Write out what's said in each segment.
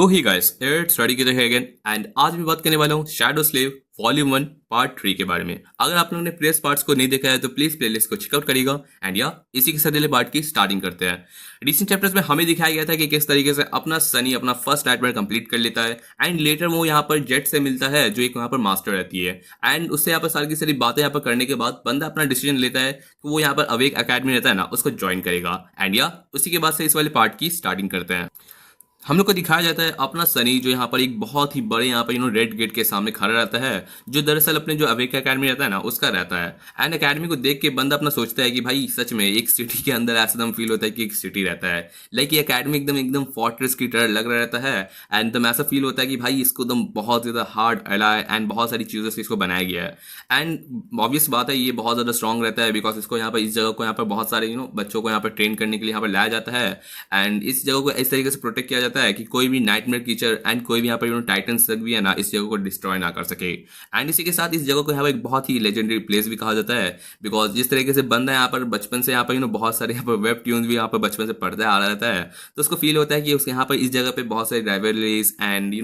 तो ही guys it's ready की है अगेन एंड आज मैं बात करने वाला हूँ शैडो स्लेव वॉल्यूम 1 पार्ट 3 के बारे में। अगर आप लोगों ने प्रीवियस पार्ट्स को नहीं देखा है तो प्लीज प्लेलिस्ट को चेकआउट करिएगा एंड या इसी के साथ अगले पार्ट की स्टार्टिंग करते हैं। रिसेंट चैप्टर्स में हमें दिखाया गया था कि किस तरीके से अपना सनी अपना फर्स्ट नाइटमेयर कंप्लीट कर लेता है एंड लेटर वो यहाँ पर जेट से मिलता है जो एक वहाँ पर मास्टर रहती है एंड उससे यहाँ पर सारी की सारी बातें यहाँ पर करने के बाद बंदा अपना डिसीजन लेता है कि वो यहाँ पर अवेक अकेडमी रहता है ना उसको ज्वाइन करेगा एंड या उसी के बाद से इस वाले पार्ट की स्टार्टिंग करते हैं। हम लोग को दिखाया जाता है अपना सनी जो यहाँ पर एक बहुत ही बड़े यहाँ पर रेड गेट के सामने खड़ा रहता है जो दरअसल अपने जो अवेक एकेडमी रहता है ना उसका रहता है एंड एकेडमी को देख के बंदा अपना सोचता है कि भाई सच में एक सिटी के अंदर ऐसा एकदम फील होता है कि एक सिटी रहता है लाइक ये एकेडमी एकदम एकदम फोर्ट्रेस की तरह लग रहा रहता है एंड एकदम ऐसा फील होता है कि भाई इसको एकदम बहुत ज़्यादा हार्ड अलाय एंड बहुत सारी चीज़ों से इसको बनाया गया है एंड ऑब्वियस बात है ये बहुत ज़्यादा स्ट्रॉन्ग रहता है बिकॉज इसको यहाँ पर इस जगह को यहाँ पर बहुत सारे बच्चों को यहाँ पर ट्रेन करने के लिए यहाँ पर लाया जाता है एंड इस जगह को इस तरीके से प्रोटेक्ट किया जाता है कि कोई भी नाइटमेयर कीचर एंड कोई भी यहाँ पर टाइटन्स तक भी है ना इस जगह को डिस्ट्रॉय ना कर सके एंड इसी के साथ इस जगह को यहाँ पर एक बहुत ही लेजेंडरी प्लेस भी कहा जाता है बिकॉज जिस तरीके से बंदा यहाँ पर बचपन से यहाँ पर बहुत सारे यहाँ पर वेब ट्यून्स भी यहाँ पर बचपन से पढ़ता आ रहा रहता है तो उसको फील होता है कि उसके यहाँ पर इस जगह पे बहुत सारी राइवलरीज एंड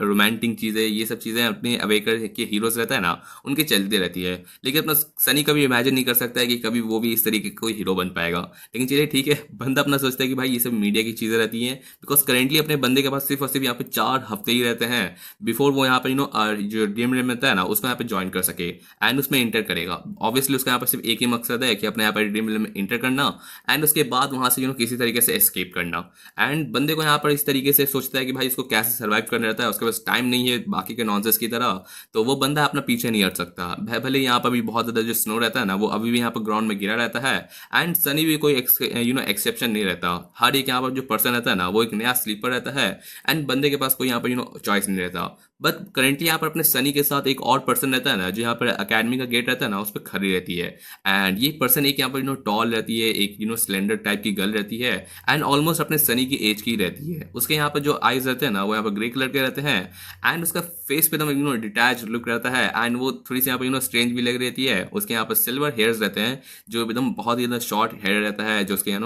रोमांटिक चीज़ें ये सब चीज़ें अपने अवेकर के हीरोज रहता है ना उनके चलती रहती है लेकिन अपना सनी कभी इमेजिन नहीं कर सकता है कि कभी वो भी इस तरीके का कोई हीरो बन पाएगा। लेकिन चलिए ठीक है बंदा अपना सोचता है कि भाई ये सब मीडिया की चीज़ें रहती हैं बिकॉज करेंटली अपने बंदे के पास सिर्फ और सिर्फ यहाँ पे 4 हफ्ते ही रहते हैं बिफोर वो यहाँ पर जो ड्रीम रेम रहता है ना उसमें यहाँ पे ज्वाइन कर सके एंड उसमें इंटर करेगा। ऑब्वियसली उसका यहाँ पर सिर्फ एक ही मकसद है कि अपने यहाँ पर ड्रीम रेम में इंटर करना एंड उसके बाद वहाँ से किसी तरीके से एस्केप करना एंड बंदे को यहाँ पर इस तरीके से सोचता है कि भाई इसको कैसे सर्वाइव करना रहता है उसके पास टाइम नहीं है बाकी के नॉनसेंस की तरह तो वो बंदा अपना पीछे नहीं हट सकता। भले यहाँ पर भी बहुत ज़्यादा जो स्नो रहता है ना वो अभी भी यहाँ पर ग्राउंड में गिरा रहता है एंड सनी भी कोई एक्सेप्शन नहीं रहता। हर एक यहाँ पर जो पर्सन रहता है ना वो एक नया स्लीपर रहता है एंड बंदे के पास कोई यहाँ पर चॉइस नहीं रहता। बट करेंटली यहाँ पर अपने सनी के साथ एक और पर्सन रहता है ना जो यहाँ पर अकेडमी का गेट रहता है ना उस पर खड़ी रहती है एंड ये पर्सन एक यहाँ पर टॉल रहती है एक स्लेंडर टाइप की गर्ल रहती है एंड ऑलमोस्ट अपने सनी की एज की रहती है। उसके यहाँ पर जो आईज रहते हैं ना वो यहाँ पर ग्रे कलर के रहते हैं एंड उसका फेस पे एकदम डिटैच लुक रहता है एंड वो थोड़ी सी यहाँ पर स्ट्रेंज भी लग रहती है। उसके यहाँ पर सिल्वर हेयर्स रहते हैं जो एकदम बहुत ही ज़्यादा शॉर्ट हेयर रहता है जो उसके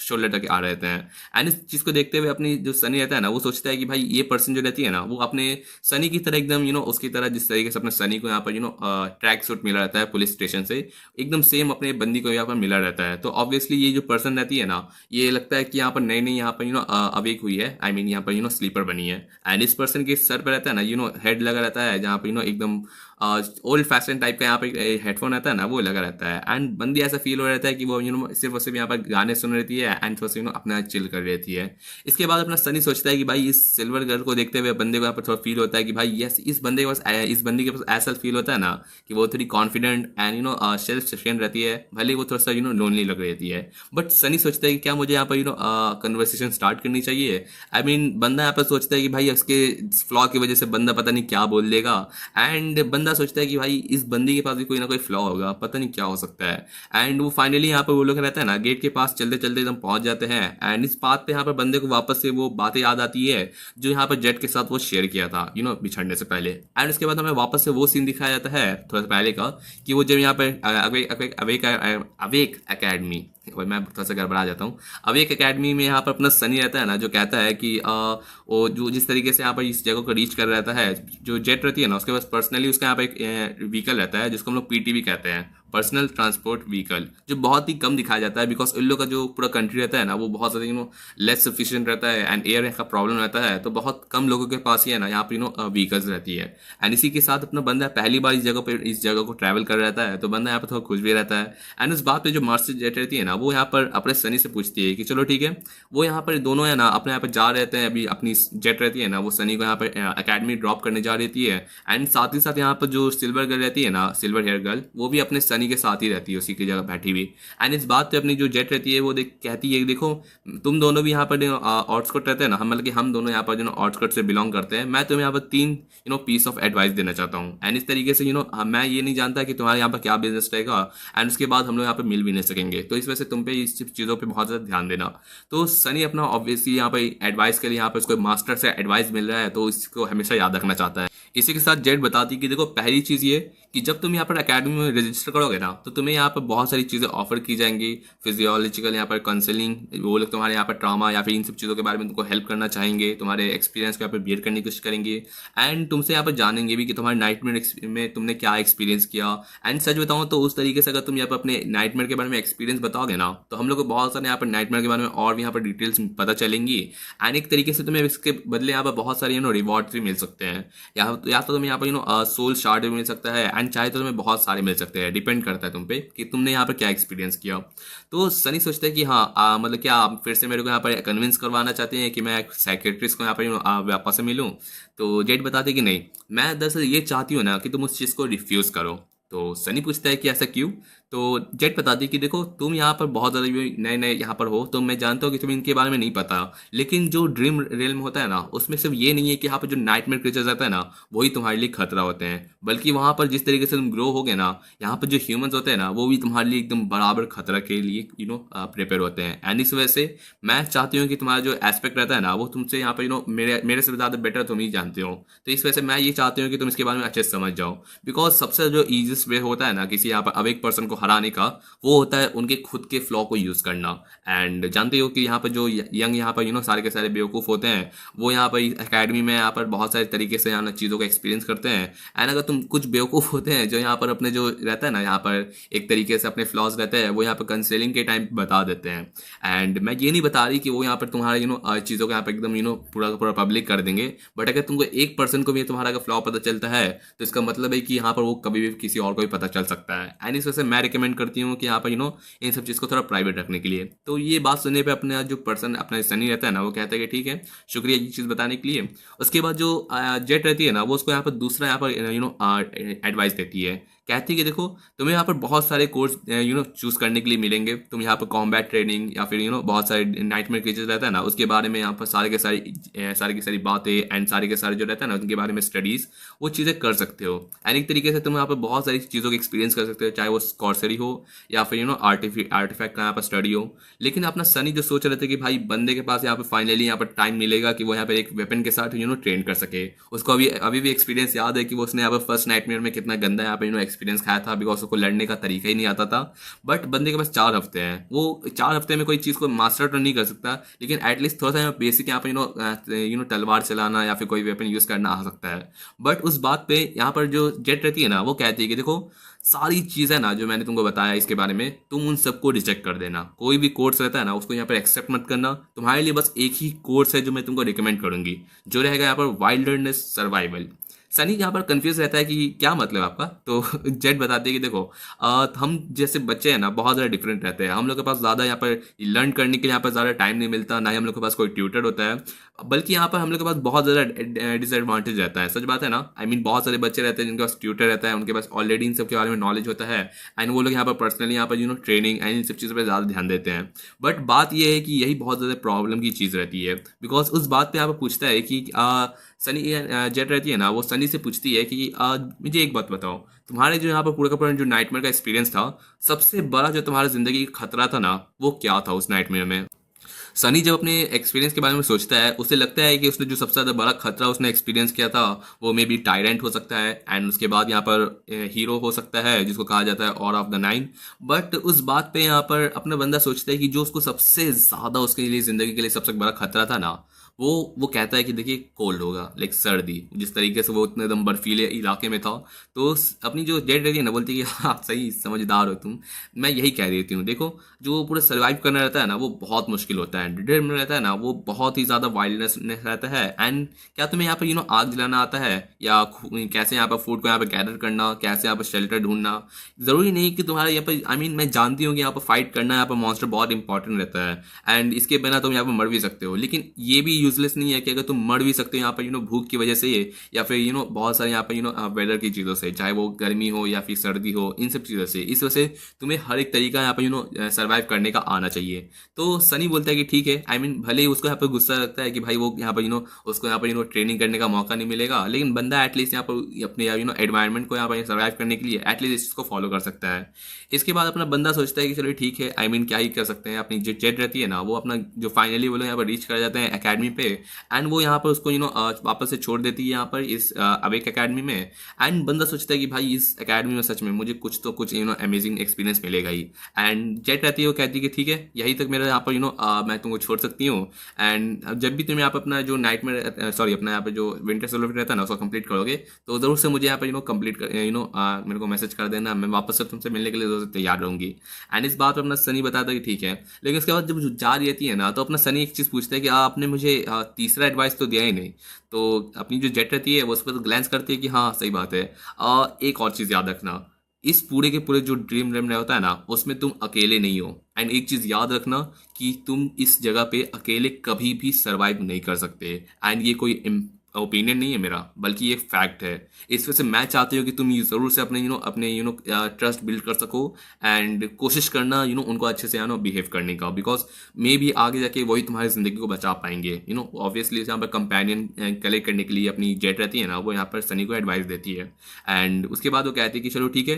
शोल्डर तक आ रहते हैं एंड इस चीज़ को देखते हुए अपनी जो सनी रहता है ना वो सोचता है कि भाई ये पर्सन जो रहती है ना वो अपने सनी की तरह एकदम उसकी तरह जिस तरीके से अपने सनी को यहाँ पर ट्रैक सूट मिला रहता है पुलिस स्टेशन से एकदम सेम अपने बंदी को यहाँ पर मिला रहता है। तो ऑब्वियसली ये जो पर्सन रहती है ना ये लगता है कि यहाँ पर नई नई यहाँ पर अवेक हुई है आई मीन यहाँ पर स्लीपर बनी है एंड इस पर्सन के सर पर रहता है ना हेड लगा रहता है जहाँ पर एकदम ओल्ड फैशन टाइप का यहाँ पे हेडफोन रहता है ना वो लगा रहता है एंड बंदी ऐसा फील हो रहता है कि वो सिर्फ और सिर्फ यहाँ पर गाने सुन रहती है एंड बस अपना चिल कर रहती है। इसके बाद अपना सनी सोचता है कि भाई इस सिल्वर गर्ल को देखते हुए बंदे को यहाँ पर थोड़ा फील होता है कि भाई यस इस बंदे के पास ऐसा फील होता है ना कि वो थोड़ी कॉन्फिडेंट एंड सेल्फ सफिशिएंट रहती है भले वो थोड़ा सा लोनली लग रहती है। बट सनी सोचता है कि क्या मुझे यहाँ पर कन्वर्सेशन स्टार्ट करनी चाहिए। आई मीन बंदा यहाँ पर सोचता है कि भाई उसके फ्लॉ की वजह से बंदा पता नहीं क्या बोल देगा एंड बंदा सोचता है कि भाई इस बंदी के पास भी कोई ना कोई फ्लॉ होगा पता नहीं क्या हो सकता है एंड वो फाइनली यहाँ पर वो लोग रहता है ना गेट के पास चलते चलते एकदम पहुंच जाते हैं एंड इस बात पे यहाँ पर बंदे को वापस से वो बातें याद आती है जो यहाँ पर जेट के साथ वो शेयर किया था बिछड़ने से पहले एंड उसके बाद हमें वापस से वो सीन दिखाया जाता है थोड़ा सा पहले का कि वो जब यहाँ पर अवेक अकेडमी मैं थोड़ा सा गड़बड़ा जाता हूँ। अवेक एकेडमी में यहाँ पर अपना सनी रहता है ना जो कहता है कि वो जो जिस तरीके से यहाँ पर इस जगह को रीच कर रहता है जो जेट रहती है ना उसके पास पर्सनली उसका यहाँ पर एक व्हीकल रहता है जिसको हम लोग पीटी भी कहते हैं पर्सनल ट्रांसपोर्ट व्हीकल जो बहुत ही कम दिखाया जाता है बिकॉज इन लोग का जो पूरा कंट्री रहता है ना वो बहुत ज़्यादा लेस सफिशिएंट रहता है एंड एयर का प्रॉब्लम रहता है तो बहुत कम लोगों के पास ही है ना यहाँ पर व्हीकल्स रहती है एंड इसी के साथ अपना बंदा पहली बार इस जगह को ट्रैवल कर रहता है तो बंदा यहाँ पर थोड़ा खुश भी रहता है एंड उस बात पर जो मास्टर जेट रहती है ना वो यहाँ पर अपने सनी से पूछती है कि चलो ठीक है वो यहाँ पर दोनों है ना अपने यहाँ पर जा रहते हैं अभी अपनी जेट रहती है ना वो सनी को यहाँ पर अकेडमी ड्रॉप करने जा रहती है एंड साथ ही साथ यहाँ पर जो सिल्वर गर्ल रहती है ना सिल्वर हेयर गर्ल वो भी अपने सनी के साथ ही रहती है उसी की जगह बैठी हुई एंड इस बात पे अपनी जो जेट रहती है वो कहती है देखो तुम दोनों भी यहाँ पर आउटस्कर्ट रहते हैं ना मतलब कि हम दोनों यहाँ पर आउटस्कर्ट से बिलोंग करते हैं मैं तुम्हें यहाँ पर 3 पीस ऑफ एडवाइस देना चाहता हूँ एंड इस तरीके से मैं ये नहीं जानता कि तुम्हारे यहाँ पर क्या बिजनेस रहेगा एंड उसके बाद हम लोग यहाँ पर मिल भी नहीं सकेंगे तो इस वजह से तुम पे इस चीज़ों पे बहुत ज़्यादा ध्यान देना। तो सनी अपना ऑब्वियसली यहाँ पे एडवाइस के लिए यहाँ पे उसको मास्टर से एडवाइस मिल रहा है, तो इसको हमेशा याद रखना चाहता है। इसी के साथ जेड बताती है कि देखो पहली चीज़ ये कि जब तुम यहाँ पर एकेडमी में रजिस्टर करोगे ना, तो तुम्हें यहाँ पर बहुत सारी चीज़ें ऑफर की जाएंगी। फिजियोलॉजिकल यहाँ पर काउंसलिंग, वो लोग तुम्हारे यहाँ पर ट्रामा या फिर इन सब चीज़ों के बारे में तुमको हेल्प करना चाहेंगे, तुम्हारे एक्सपीरियंस को यहाँ पर बियर करने की कोशिश करेंगे, एंड तुमसे यहाँ पर जानेंगे भी कि तुम्हारे नाइटमेयर में तुमने क्या एक्सपीरियंस किया। एंड सच बताऊँ तो उस तरीके से अगर तुम यहाँ पर अपने नाइटमेयर के बारे में एक्सपीरियंस बताओगे ना, तो हम लोग को बहुत सारे यहाँ पर नाइटमेयर के बारे में और भी यहाँ पर डिटेल्स पता चलेंगी। एंड एक तरीके से तुम्हें इसके बदले यहाँ पर बहुत सारे रिवॉर्ड्स भी मिल सकते हैं, या तो तुम्हें यहाँ पर सोल शार्ड भी मिल सकता है, एंड चाहे तो तुम्हें बहुत सारे मिल सकते हैं। डिपेंड करता है तुम पे कि तुमने यहाँ पर क्या एक्सपीरियंस किया। तो सनी सोचता है कि हाँ मतलब क्या आप फिर से मेरे को यहाँ पर कन्विंस करवाना चाहते हैं कि मैं साइकेट्रिस्ट को यहाँ पर वापस से मिलूँ। तो जेड बताते कि नहीं, मैं दरअसल ये चाहती हूँ ना कि तुम उस चीज़ को रिफ्यूज़ करो। तो सनी पूछता है कि ऐसा क्यों। तो जेट बताती है कि देखो तुम यहाँ पर बहुत ज़्यादा नए नए यहाँ पर हो, तो मैं जानता हूँ कि तुम्हें इनके बारे में नहीं पता, लेकिन जो ड्रीम रियल्म होता है ना, उसमें सिर्फ ये नहीं है कि यहाँ पर जो नाइटमेयर क्रीचर्स रहता है ना, वही तुम्हारे लिए खतरा होते हैं, बल्कि वहाँ पर जिस तरीके से तुम ग्रो होगे ना, यहाँ पर जो ह्यूमंस होते हैं ना, वो भी तुम्हारे लिए एकदम बराबर खतरा के लिए प्रिपेयर होते हैं। एंड इस वजह से मैं चाहती हूँ कि तुम्हारा जो एस्पेक्ट रहता है ना, वो तुमसे यहाँ पर मेरे से ज़्यादा बेटर तुम ही जानते हो। तो इस वजह से मैं ये चाहती हूँ कि तुम इसके बारे में अच्छे से समझ जाओ। बिकॉज सबसे जो ईजिएस्ट वे होता है ना किसी यहाँ पर अवेक पर्सन को हराने का, वो होता है उनके खुद के फ्लॉ को यूज़ करना। एंड जानते हो कि यहाँ पर जो यंग यहाँ पर सारे के सारे बेवकूफ़ होते हैं, वो यहाँ पर एकेडमी में यहाँ पर बहुत सारे तरीके से यहाँ चीज़ों का एक्सपीरियंस करते हैं। एंड अगर तुम कुछ बेवकूफ़ होते हैं जो यहाँ पर अपने जो रहता है ना, यहाँ पर एक तरीके से अपने फ्लॉज रहते हैं, वो यहाँ पर काउंसलिंग के टाइम बता देते हैं। एंड मैं ये नहीं बता रही कि वो यहाँ पर तुम्हारा चीज़ों को यहाँ पर एकदम पूरा का पूरा पब्लिक कर देंगे, बट अगर तुमको एक पर्सन को भी तुम्हारा अगर फ्लॉ पता चलता है, तो इसका मतलब है कि यहाँ पर वो कभी भी किसी और को भी पता चल सकता है। एंड इस वजह से मैं रिकमेंड करती हूँ कि यहाँ पर इन सब चीज़ को थोड़ा प्राइवेट रखने के लिए। तो ये बात सुनने पे अपने जो पर्सन अपना सनी रहता है ना, वो कहता है कि ठीक है, शुक्रिया ये चीज़ बताने के लिए। उसके बाद जो जेट रहती है ना, वो उसको यहाँ पर दूसरा यहाँ पर एडवाइस देती है। कहती है कि देखो तुम्हें यहाँ पर बहुत सारे कोर्स चूज़ करने के लिए मिलेंगे। तुम यहाँ पर कॉम्बैट ट्रेनिंग या फिर बहुत सारे नाइटमेयर केसेस रहता है ना, उसके बारे में यहाँ पर सारी की सारी बातें एंड सारे के सारे जो रहता है ना, उनके बारे में स्टडीज़, वो चीज़ें कर सकते हो। एंड एक तरीके से तुम यहाँ पर बहुत सारी चीज़ों का एक्सपीरियंस कर सकते हो, चाहे वो कॉर्सरी हो या फिर आर्टिफैक्ट का यहाँ पर स्टडी हो। लेकिन अपना सनी जो सोच रहे थे कि भाई बंदे के पास यहाँ पर फाइनली यहाँ पर टाइम मिलेगा कि वो यहाँ पर एक वेपन के साथ ट्रेन कर सके। उसको अभी भी एक्सपीरियंस याद है कि वो उसने यहाँ पर फर्स्ट नाइटमेयर में कितना गंदा यहाँ पर एक्सपीरियंस खाया था, बिकॉज उसको लड़ने का तरीका ही नहीं आता था। बट बंदे के पास 4 हफ्ते हैं, वो 4 हफ्ते में कोई चीज़ को मास्टर तो नहीं कर सकता, लेकिन एटलीस्ट थोड़ा सा बेसिक यहाँ पर तलवार चलाना या फिर कोई वेपन यूज़ करना आ सकता है। बट उस बात पे यहाँ पर जो जेट रहती है ना, वो कहती है कि देखो सारी चीज़ें ना जो मैंने तुमको बताया इसके बारे में, तुम उन सबको रिजेक्ट कर देना। कोई भी कोर्स रहता है ना, उसको यहाँ पर एक्सेप्ट मत करना। तुम्हारे लिए बस एक ही कोर्स है जो मैं तुमको रिकमेंड करूंगी, जो रहेगा यहाँ पर वाइल्डरनेस सर्वाइवल। सनी यहाँ पर कंफ्यूज रहता है कि क्या मतलब आपका। तो जेट बताते हैं कि देखो हम जैसे बच्चे हैं ना, बहुत ज़्यादा डिफरेंट रहते हैं। हम लोग के पास ज़्यादा यहाँ पर लर्न करने के लिए यहाँ पर ज़्यादा टाइम नहीं मिलता, ना ही हम लोग के पास कोई ट्यूटर होता है, बल्कि यहाँ पर हम लोग के पास बहुत ज़्यादा डिसएडवांटेज रहता है। सच बात है ना, बहुत सारे बच्चे रहते हैं जिनके पास ट्यूटर रहता है, उनके पास ऑलरेडी इन सब के बारे में नॉलेज होता है, एंड वो लोग यहाँ पर पर्सनली यहाँ पर ट्रेनिंग एंड इन सब चीज़ों पर ज़्यादा ध्यान देते हैं। बट बात यह है कि यही बहुत ज़्यादा प्रॉब्लम की चीज़ रहती है, बिकॉज उस बात पर यहाँ पर पूछता है कि सनी जेट रहती है ना, वो सनी से पूछती है कि मुझे एक बात बताओ, तुम्हारे जो यहाँ पर पूरा का पूरा जो नाइटमेयर का एक्सपीरियंस था, सबसे बड़ा जो तुम्हारा जिंदगी का खतरा था ना, वो क्या था उस नाइटमेयर में। सनी जब अपने एक्सपीरियंस के बारे में सोचता है, उसे लगता है कि उसने जो सबसे ज़्यादा बड़ा खतरा उसने एक्सपीरियंस किया था, वो मे बी टायरेंट हो सकता है, एंड उसके बाद यहाँ पर हीरो हो सकता है जिसको कहा जाता है or of the nine. But उस बात पे यहाँ पर अपना बंदा सोचता है कि जो उसको सबसे ज़्यादा उसके लिए ज़िंदगी के लिए सबसे बड़ा खतरा था ना, वो कहता है कि देखिए कोल्ड होगा, लाइक सर्दी। जिस तरीके से वो उतने एकदम बर्फीले इलाके में था, तो अपनी जो जेट रहती है ना, बोलती है कि हाँ सही समझदार हो तुम, मैं यही कह रही हूँ। देखो जो पूरा सर्वाइव करना रहता है ना, वो बहुत मुश्किल होता है। डेड में रहता है ना, वो बहुत ही ज़्यादा वाइल्डनेस रहता है। एंड क्या तुम्हें यहाँ पर आग जलाना आता है, या कैसे यहाँ पर फूड को यहाँ पर गैदर करना, कैसे यहाँ पर शेल्टर ढूंढना। ज़रूरी नहीं कि तुम्हारा यहाँ पर मैं जानती हूँ कि यहाँ पर फाइट करना, यहाँ पर मॉन्स्टर बहुत इंपॉर्टेंट रहता है, एंड इसके बिना तुम यहाँ पर मर भी सकते हो, लेकिन ये भी यूजलेस नहीं है कि अगर तुम मर भी सकते हो यहाँ पर भूख की वजह से ये, या फिर बहुत सारे यहाँ पर वेदर की चीज़ों से, चाहे वो गर्मी हो या फिर सर्दी हो, इन सब चीज़ों से। इस वजह से तुम्हें हर एक तरीका यहाँ पर सर्वाइव करने का आना चाहिए। तो सनी बोलता है कि ठीक है, आई मीन भले ही उसको यहाँ पर गुस्सा लगता है कि भाई वो यहाँ पर उसको यहाँ पर ट्रेनिंग करने का मौका नहीं मिलेगा, लेकिन बंदा एटलीस्ट यहाँ पर अपने एनवायरनमेंट को यहाँ पर सर्वाइव करने के लिए एटलीस्ट इस चीज़ को फॉलो कर सकता है। इसके बाद अपना बंदा सोचता है कि चलो ठीक है, आई मीन क्या ही कर सकते हैं, अपनी जो जेट रहती है ना वो अपना जो फाइनली वो लोग यहाँ पर रीच कर जाते हैं एकेडमी पे, एंड वो यहाँ पर उसको वापस से छोड़ देती है यहाँ पर इस अवेक एकेडमी में। एंड बंदा सोचता है कि भाई इस एकेडमी में सच में मुझे कुछ तो कुछ अमेजिंग एक्सपीरियंस मिलेगा ही। एंड जेट रहती है, वो कहती है कि ठीक है, यही तक मेरा यहाँ पर मैं तुमको छोड़ सकती हूँ, एंड जब भी तुम यहाँ पर अपना जो नाइट में सॉरी अपना यहाँ पर जो विंटर सोलर रहता है ना उसको कंप्लीट करोगे तो ज़रूर से मुझे यहाँ पर कंप्लीट कर मेरे को मैसेज कर देना, मैं वापस से तुमसे मिलने के लिए ज़रूर तैयार रहूंगी। एंड इस बात पर अपना सनी बताता है कि ठीक है। लेकिन उसके बाद जब जा रही रहती है ना तो अपना सनी एक चीज़ पूछता है कि आपने मुझे तीसरा एडवाइस तो दिया ही नहीं। तो अपनी जो जेट रहती है वो उस पर तो ग्लैंस करती है कि हाँ सही बात है। एक और चीज़ याद रखना, इस पूरे के पूरे जो ड्रीम रैम होता है ना उसमें तुम अकेले नहीं हो। एंड एक चीज़ याद रखना कि तुम इस जगह पे अकेले कभी भी सरवाइव नहीं कर सकते। एंड ये कोई ओपिनियन नहीं है मेरा, बल्कि ये फैक्ट है। इस वजह से मैं चाहती हूँ कि तुम ज़रूर से अपने अपने ट्रस्ट बिल्ड कर सको, एंड कोशिश करना उनको अच्छे से बिहेव करने का, बिकॉज मे भी आगे जाके वही तुम्हारी ज़िंदगी को बचा पाएंगे। ऑब्वियसली यहाँ पर कंपेनियन कलेक्ट करने के लिए अपनी जेट रहती है ना वो यहाँ पर सनी को एडवाइस देती है। एंड उसके बाद वो कहती है कि चलो ठीक है,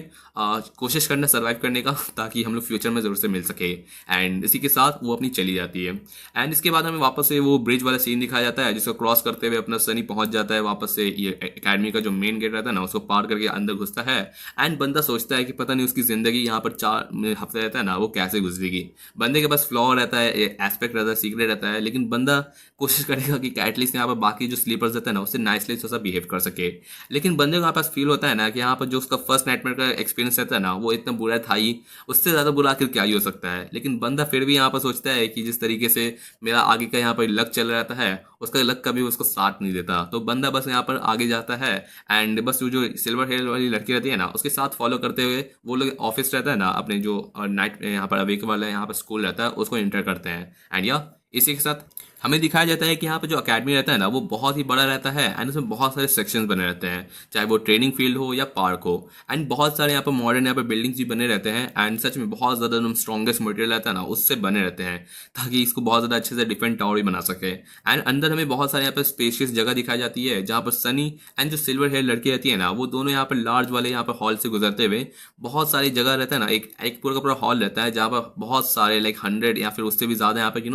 कोशिश करना सर्वाइव करने का ताकि हम लोग फ्यूचर में ज़रूर से मिल सके। एंड इसी के साथ वो अपनी चली जाती है। एंड इसके बाद हमें वापस से वो ब्रिज वाला सीन दिखाया जाता है जिसको क्रॉस करते हुए अपना सनी पहुंच जाता है वापस से ये एकेडमी का जो मेन गेट रहता है ना उसको पार करके अंदर घुसता है। एंड बंदा सोचता है कि पता नहीं उसकी जिंदगी यहाँ पर 4 हफ्ते रहता है ना वो कैसे गुजरेगी। बंदे के पास फ्लॉ रहता है, एस्पेक्ट रहता है, सीक्रेट रहता है, लेकिन बंदा कोशिश करेगा कि एटलीस्ट यहाँ पर बाकी जो स्लीपर्स रहते हैं ना उससे नाइसली थोड़ा सा बिहेव कर सके। लेकिन बंदे को यहाँ पास फील होता है ना कि यहाँ पर जो उसका फर्स्ट नाइटमेयर का एक्सपीरियंस रहता है ना वो इतना बुरा था ही, उससे ज़्यादा बुरा आखिर क्या ही हो सकता है। लेकिन बंदा फिर भी यहाँ पर सोचता है कि जिस तरीके से मेरा आगे का यहाँ पर लक चल रहा है उसका लक कभी उसको साथ नहीं देता। तो बंदा बस यहाँ पर आगे जाता है, एंड बस वो जो सिल्वर हेयर वाली लड़की रहती है ना उसके साथ फॉलो करते हुए वो लोग ऑफिस रहता है ना अपने जो नाइट यहाँ पर अवेक वाला यहाँ पर स्कूल रहता है उसको एंटर करते हैं। एंड या इसी के साथ हमें दिखाया जाता है कि यहाँ पे जो अकेडमी रहता है ना वो बहुत ही बड़ा रहता है, एंड उसमें बहुत सारे सेक्शंस बने रहते हैं, चाहे वो ट्रेनिंग फील्ड हो या पार्क हो। एंड बहुत सारे यहाँ पर मॉडर्न यहाँ पर बिल्डिंग्स भी बने रहते हैं, एंड सच में बहुत ज़्यादा एकदम स्ट्रॉन्गेस्ट मटेरियल रहता है ना उससे बने रहते हैं ताकि इसको बहुत ज़्यादा अच्छे से डिफेंस टावर भी बना सके। एंड अंदर हमें बहुत सारे यहाँ पर स्पेशियस जगह दिखाई जाती है जहाँ पर सनी एंड जो सिल्वर हेयर लड़की रहती है ना वो दोनों यहाँ पर लार्ज वाले यहाँ पर हॉल से गुजरते हुए बहुत सारी जगह रहता है ना, एक पूरा का पूरा हॉल रहता है जहाँ पर बहुत सारे लाइक 100 या फिर उससे भी ज़्यादा यहाँ पर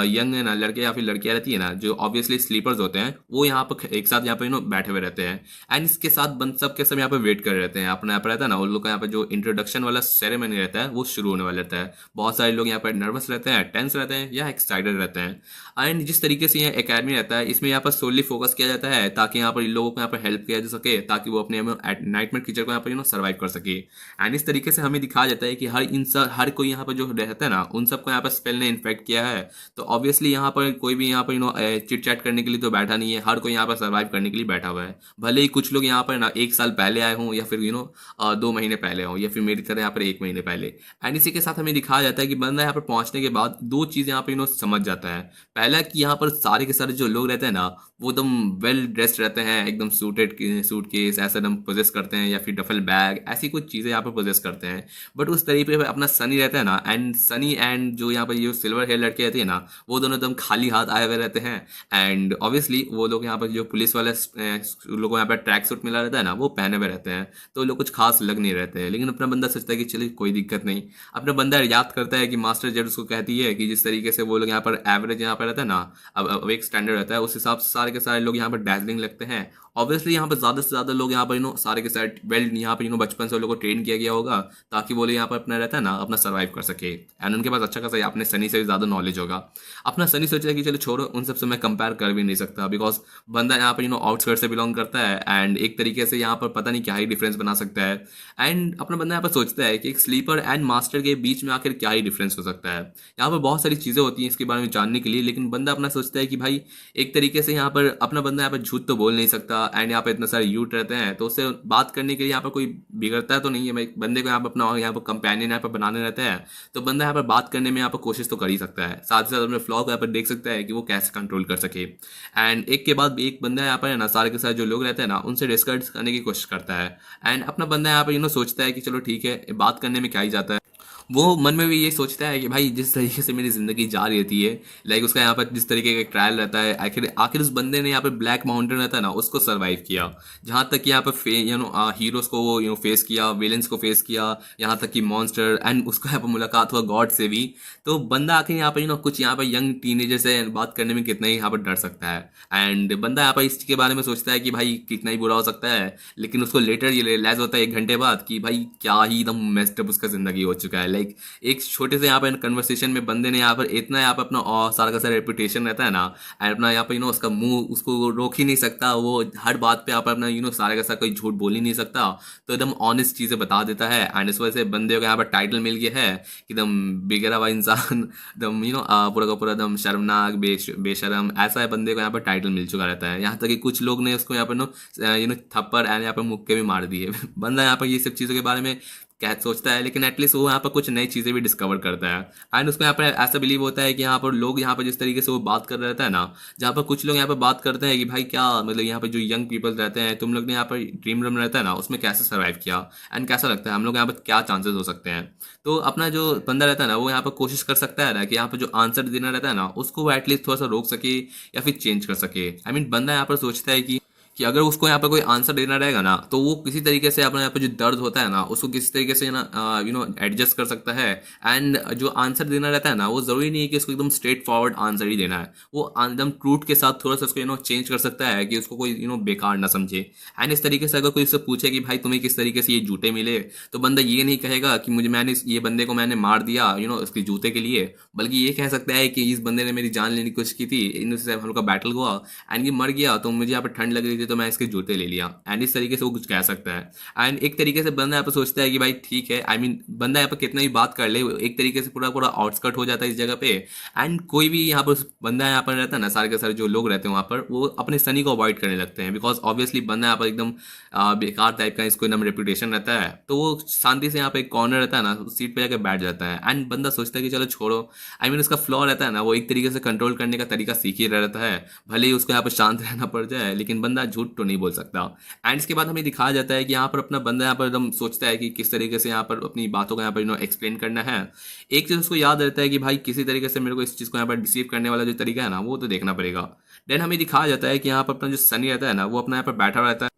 यंग है ना लड़के या फिर लड़कियाँ रहती है ना जो ऑब्वियसली स्लीपर्स होते हैं वो यहाँ पर एक साथ यहाँ पे बैठे हुए रहते हैं। एंड इसके साथ बंद सब के सब यहाँ पे वेट कर रहे रहते हैं। अपने यहाँ पर रहता है ना उन लोग का यहाँ पर जो इंट्रोडक्शन वाला सेरेमनी रहता है वो शुरू होने वाला रहता है। बहुत सारे लोग यहाँ पर नर्वस रहते हैं, टेंस रहते हैं या एक्साइटेड रहते हैं। एंड जिस तरीके से यहाँ एकेडमी रहता है इसमें यहाँ पर सोली फोकस किया जाता है ताकि यहाँ पर इन लोगों को यहाँ पर हेल्प किया जा सके ताकि वो अपने नाइटमेयर कीचड़ को यहाँ पर सर्वाइव कर सके। एंड इस तरीके से हमें दिखाया जाता है कि हर कोई यहाँ पर जो रहता है ना उन सबको यहाँ पर स्पेल ने इन्फेक्ट किया है। तो ऑब्वियसली यहाँ पर कोई भी यहाँ पर चिट चैट करने के लिए तो बैठा नहीं है, हर कोई यहाँ पर सर्वाइव करने के लिए बैठा हुआ है। भले ही कुछ लोग यहाँ पर ना 1 साल पहले आए हों या फिर 2 महीने पहले हों या फिर मेरी तरह यहाँ पर 1 महीने पहले। एंड इसी के साथ हमें दिखाया जाता है कि बंदा यहाँ पर पहुंचने के बाद 2 चीज़ यहाँ पर समझ जाता है। पहला कि यहाँ पर सारे के सारे जो लोग रहते हैं ना वो एकदम वेल ड्रेस्ड रहते हैं, एकदम सूट केस ऐसा एकदम पोजेस करते हैं या फिर डफल बैग ऐसी कुछ चीज़ें यहाँ पर पोजेस करते हैं। बट उस तरीके पर अपना सनी रहता है ना, एंड सनी एंड जो यहाँ पर ये सिल्वर हेयर लड़के रहती है ना वो दोनों एकदम खाली हाथ आए हुए रहते हैं। एंड ऑब्वियसली वो लोग यहाँ पर जो पुलिस वाले लोगों को यहाँ पर ट्रैक सूट मिला रहता है ना वो पहने हुए रहते हैं, तो लोग कुछ खास लग नहीं रहते हैं। लेकिन अपना बंदा सोचता है कि चलिए कोई दिक्कत नहीं। अपना बंदा याद करता है कि मास्टर जेड उसको कहती है कि जिस तरीके से वो लोग यहाँ पर एवरेज यहाँ पर रहता है ना अब एक स्टैंडर्ड रहता है उस हिसाब से सारे के सारे लोग यहाँ पर डैजलिंग लगते हैं। ऑब्वियसली यहाँ पर ज़्यादा से ज़्यादा लोग यहाँ पर सारे के सारे वेल यहाँ पर बचपन से लोगों को ट्रेन किया गया होगा ताकि वो लोग यहाँ पर अपना रहता है ना अपना सर्वाइव कर सके। एंड उनके पास अच्छा खासा अपने सनी से भी ज़्यादा नॉलेज होगा। अपना सनी सोचा कि चलो छोड़ो उन सबसे मैं कंपेयर कर भी नहीं सकता बिकॉज बंदा यहाँ पर आउटस्कर्ट से बिलोंग करता है, एंड एक तरीके से यहाँ पर पता नहीं क्या ही डिफरेंस बना सकता है। एंड अपना बंदा यहाँ पर सोचता है कि एक स्लीपर एंड मास्टर के बीच में आखिर क्या ही डिफरेंस हो सकता है। यहाँ पर बहुत सारी चीज़ें होती हैं इसके बारे में जानने के लिए, लेकिन बंदा अपना सोचता है कि भाई एक तरीके से यहाँ पर अपना बंदा यहाँ पर झूठ तो बोल नहीं सकता, एंड यहाँ पर इतना सारे यूथ रहते हैं तो उससे बात करने के लिए यहाँ पर कोई बिगड़ता तो नहीं है भाई, बंदे को यहाँ पर अपना यहाँ पर कंपेनियन यहाँ पर बनाने रहता है, तो बंदा यहाँ पर बात करने में यहाँ पर कोशिश तो कर ही सकता है, साथ ही साथ अपने फ्लॉ को यहाँ पर देख सकता है कि वो कैसे कंट्रोल कर सके। एंड एक के बाद एक बंदा यहाँ पर है ना सारे के सारे जो लोग रहते हैं ना उनसे डिस्कस करने की कोशिश करता है, एंड अपना बंदा यहाँ पर सोचता है कि चलो ठीक है, बात करने में क्या ही जाता है। वो मन में भी ये सोचता है कि भाई जिस तरीके से मेरी ज़िंदगी जा रही रहती है, लाइक उसका यहाँ पर जिस तरीके का ट्रायल रहता है, आखिर आखिर उस बंदे ने यहाँ पर ब्लैक माउंटेन रहता है ना उसको सर्वाइव किया, जहाँ तक कि यहाँ पर हीरोज़ को वो फेस किया, विलेंस को फेस किया, यहाँ तक कि मॉन्स्टर, एंड उसको यहाँ पर मुलाकात हुआ गॉड से भी। तो बंदा आखिर यहाँ पर कुछ यहाँ पर यंग टीनेजर से बात करने में कितना ही यहाँ पर डर सकता है, एंड बंदा यहाँ पर इस चीज़ के बारे में सोचता है कि भाई कितना ही बुरा हो सकता है, लेकिन उसको लेटर ये रियलाइज होता है 1 घंटे बाद कि भाई क्या ही एकदम मेस्ड अप उसका ज़िंदगी हो चुका है। लाइक एक छोटे से यहाँ पर कन्वर्सेशन में बंदे ने यहाँ पर इतना यहाँ पर अपना सारा का सारा रेपुटेशन रहता है ना, एंड अपना यहाँ पर उसका मुंह उसको रोक ही नहीं सकता, वो हर बात पे यहाँ पर अपना सारा का सारा कोई झूठ बोल ही नहीं सकता, तो एकदम ऑनेस्ट चीज़ें बता देता है, एंड इस वजह से बंदे को यहाँ पर टाइटल मिल गया है कि एकदम बिगड़ा हुआ इंसान, एकदम पूरा का पूरा एकदम शर्मनाक बेशरम, ऐसा है बंदे को यहाँ पर टाइटल मिल चुका रहता है। यहाँ तक कि कुछ लोग ने उसको यहाँ पर थप्पड़ एंड यहाँ पर मुक्के भी मार दिए। बंदा यहाँ पर ये सब चीज़ों के बारे में क्या सोचता है, लेकिन एटलीस्ट वो यहाँ पर कुछ नई चीज़ें भी डिस्कवर करता है, एंड उसको यहाँ पर ऐसा बिलीव होता है कि यहाँ पर लोग यहाँ पर जिस तरीके से वो बात कर रहता है ना, जहाँ पर कुछ लोग यहाँ पर बात करते हैं कि भाई क्या मतलब यहाँ पर जो यंग पीपल रहते हैं, तुम लोग ने यहाँ पर ड्रीम रूम रहता है ना उसमें कैसे सर्वाइव किया, एंड कैसा लगता है हम लोग यहाँ पर क्या चांसेस हो सकते हैं। तो अपना जो बंदा रहता है ना वो यहाँ पर कोशिश कर सकता है ना कि यहाँ पर जो आंसर देना रहता है ना उसको वो एटलीस्ट थोड़ा सा रोक सके या फिर चेंज कर सके। आई मीन बंदा यहाँ पर सोचता है कि अगर उसको यहाँ पर कोई आंसर देना रहेगा ना तो वो किसी तरीके से अपना यहाँ पर जो दर्द होता है ना उसको किसी तरीके से ना एडजस्ट कर सकता है, एंड जो आंसर देना रहता है ना वो ज़रूरी नहीं है कि उसको एकदम स्ट्रेट फॉरवर्ड आंसर ही देना है, वो एकदम ट्रूथ के साथ थोड़ा सा उसको चेंज कर सकता है कि उसको कोई बेकार ना समझे। एंड इस तरीके से अगर कोई उससे पूछे कि भाई तुम्हें किस तरीके से ये जूते मिले, तो बंदा ये नहीं कहेगा कि मैंने ये बंदे को मैंने मार दिया उसके जूते के लिए, बल्कि ये कह सकता है कि इस बंदे ने मेरी जान लेने की कोशिश की थी, इनसे हम लोग का बैटल हुआ एंड ये मर गया, तो मुझे यहाँ पर ठंड लग रही थी तो मैं इसके जूते ले लिया, एंड इस तरीके से वो कुछ कह सकता है। एंड एक तरीके से बंदा यहाँ पर सोचता है कि भाई ठीक है, आई मीन बंदा यहाँ पर कितना भी बात कर ले एक तरीके से पूरा पूरा आउटस्कर्ट हो जाता है इस जगह पे, एंड कोई भी यहाँ पर बंदा यहाँ पर रहता है ना सारे के सारे जो लोग रहते हैं वहाँ पर वो अपने सनी को अवॉइड करने लगते हैं, बिकॉज ऑब्वियसली बंदा यहाँ पर एकदम बेकार टाइप का इसको एकदम रेपुटेशन रहता है, तो वो शांति से यहाँ पे एक कॉर्नर रहता है ना उस सीट पे जाकर बैठ जाता है, एंड बंदा सोचता है कि चलो छोड़ो, आई मीन उसका फ्लॉ रहता है ना वो एक तरीके से कंट्रोल करने का तरीका सीख ही रहता है, भले ही उसको यहाँ पर शांत रहना पड़ जाए लेकिन बंदा झूठ तो नहीं बोल सकता। एंड इसके बाद हमें दिखाया जाता है कि यहाँ पर अपना बंदा यहाँ पर एकदम सोचता है कि किस तरीके से यहाँ पर अपनी बातों का यहाँ पर एक्सप्लेन करना है। एक चीज़ उसको याद रहता है कि भाई किसी तरीके से मेरे को इस चीज़ को यहाँ पर डिसीव करने वाला जो तरीका है ना वो तो देखना पड़ेगा। देन हमें दिखाया जाता है कि यहाँ पर अपना जो सनी रहता है ना वो अपना यहाँ पर बैठा रहता है,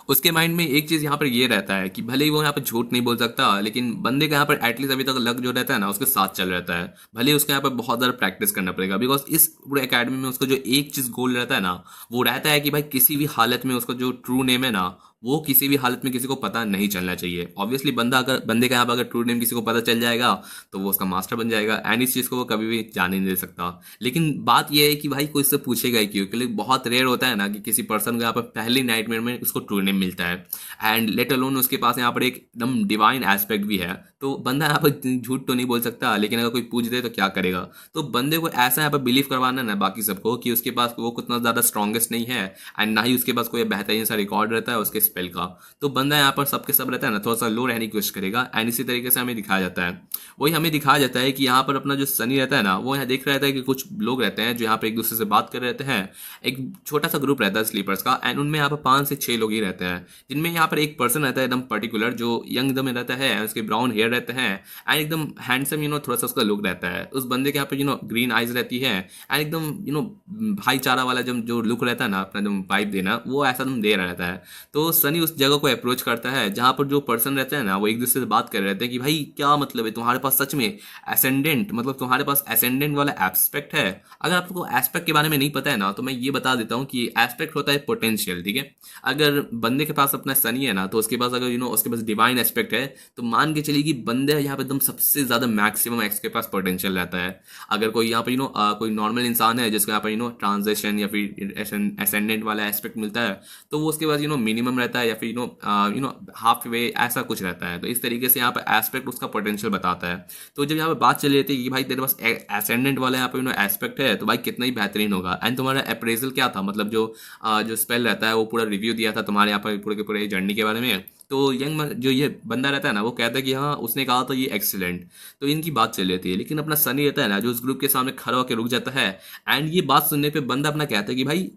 उसके माइंड में एक चीज़ यहाँ पर ये रहता है कि भले ही वो यहाँ पर झूठ नहीं बोल सकता, लेकिन बंदे का यहाँ पर एटलीस्ट अभी तक लक जो रहता है ना उसके साथ चल रहता है, भले ही उसको यहाँ पर बहुत ज़्यादा प्रैक्टिस करना पड़ेगा, बिकॉज इस पूरे एकेडमी में उसको जो एक चीज़ गोल रहता है ना वो रहता है कि भाई किसी भी हालत में उसका जो ट्रू नेम है ना वो किसी भी हालत में किसी को पता नहीं चलना चाहिए। ऑब्वियसली बंदे का यहाँ पर अगर ट्रू नेम किसी को पता चल जाएगा तो वो उसका मास्टर बन जाएगा, एंड इस चीज़ को वो कभी भी जाने नहीं दे सकता। लेकिन बात यह है कि भाई कोई इससे पूछेगा ही क्यों, क्योंकि बहुत रेयर होता है ना कि किसी पर्सन को यहाँ पर पहली नाइटमेयर में उसको ट्रू नेम मिलता है, एंड लेट अलोन उसके पास यहाँ पर एक एकदम डिवाइन एस्पेक्ट भी है, तो बंदा यहाँ पर झूठ तो नहीं बोल सकता, लेकिन अगर कोई पूछ दे तो क्या करेगा। तो बंदे को ऐसा यहाँ पर बिलीव करवाना ना बाकी सबको कि उसके पास वो उतना ज़्यादा स्ट्रॉन्गेस्ट नहीं है, एंड ना ही उसके पास कोई बेहतरीन सा रिकॉर्ड रहता है उसके स्पेल का, तो बंदा यहाँ पर सबके सब रहता है ना थोड़ा सा लो रहने की कोशिश करेगा, एंड इसी तरीके से हमें दिखाया जाता है। वही हमें दिखाया जाता है कि यहाँ पर अपना जो सनी रहता है ना वो यहाँ देख रहा रहता है कि कुछ लोग रहते हैं जो यहाँ पर एक दूसरे से बात कर रहते हैं, एक छोटा सा ग्रुप रहता है स्लीपर्स का, एंड उनमें यहाँ पर 5 से 6 लोग ही रहते हैं, जिनमें यहाँ पर एक पर्सन रहता है एकदम पर्टिकुलर जो यंग एकदम रहता है, उसके ब्राउन हेयर रहते हैं, एंड एकदम हैंडसम थोड़ा सा उसका लुक रहता है। उस बंदे के यहाँ पे ग्रीन आइज रहती है, एंड एकदम भाईचारा वाला जो लुक रहता है ना अपना एकदम वाइब देना वो ऐसा एकदम दे रहा रहता है। तो सनी उस जगह को अप्रोच करता है जहाँ पर जो पर्सन रहता है ना वो एक दूसरे से बात कर रहे थे कि भाई क्या मतलब है तुम्हारे पास सच में एसेंडेंट, मतलब तुम्हारे पास एसेंडेंट वाला एस्पेक्ट है। अगर आपको एस्पेक्ट के बारे में नहीं पता है ना तो मैं ये बता देता हूँ कि एस्पेक्ट होता है पोटेंशियल, ठीक है। अगर बंदे के पास अपना सनी है ना तो उसके पास अगर उसके पास डिवाइन एस्पेक्ट है तो मान के चलिए कि बंदे यहाँ पे एकदम सबसे ज़्यादा मैक्सिमम एक्स के पास पोटेंशियल रहता है। अगर कोई यहाँ पे कोई नॉर्मल इंसान है जिसको यहाँ पर ट्रांजिशन या फिर एसेंडेंट वाला एस्पेक्ट मिलता है तो वो उसके पास मिनिमम रहता रहता है या फिर हाफ वे ऐसा कुछ रहता है। तो इस तरीके से यहाँ पर एस्पेक्ट उसका पोटेंशियल बताता है। तो जब यहाँ पे बात चली रहती है कि भाई तेरे पास एसेंडेंट वाला यहाँ पे एस्पेक्ट है तो भाई कितना ही बेहतरीन होगा। एंड तुम्हारा अप्रेजल क्या था, मतलब जो स्पेल रहता है वो पूरा रिव्यू दिया था तुम्हारे यहाँ पर पूरे के पूरे जर्नी के बारे में। तो जो ये बंदा रहता है ना वो कहता है कि हाँ उसने कहा था ये एक्सीलेंट। तो इनकी बात चल रही थी, लेकिन अपना सनी रहता है ना जो उस ग्रुप के सामने खड़ा होकर रुक जाता है। एंड ये बात सुनने पे बंदा अपना कहता है कि भाई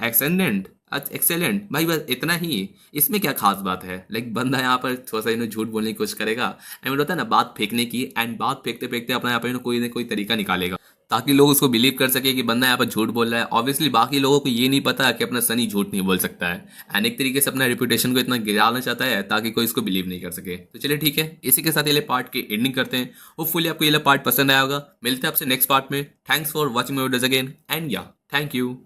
एक्सेलेंट, एक्सेलेंट भाई, बस इतना ही, इसमें क्या खास बात है। लाइक बंदा यहाँ पर थोड़ा सा झूठ बोलने की कोशिश करेगा एंड होता है ना बात फेंकने की, एंड बात फेंकते फेंकते अपना यहाँ पर कोई ना कोई तरीका निकालेगा ताकि लोग उसको बिलीव कर सके कि बंदा यहाँ पर झूठ बोल रहा है। ऑब्वियसली बाकी लोगों को ये नहीं पता कि अपना सनी झूठ नहीं बोल सकता है। एंड एक तरीके से अपना रेपुटेशन को इतना गिराना चाहता है ताकि कोई इसको बिलीव नहीं कर सके। तो चलिए ठीक है, इसी के साथ ये पार्ट की एंडिंग करते हैं। होपफुली आपको ये पार्ट पसंद आया होगा। मिलते हैं आपसे नेक्स्ट पार्ट में। Thanks for watching my videos again and या थैंक यू।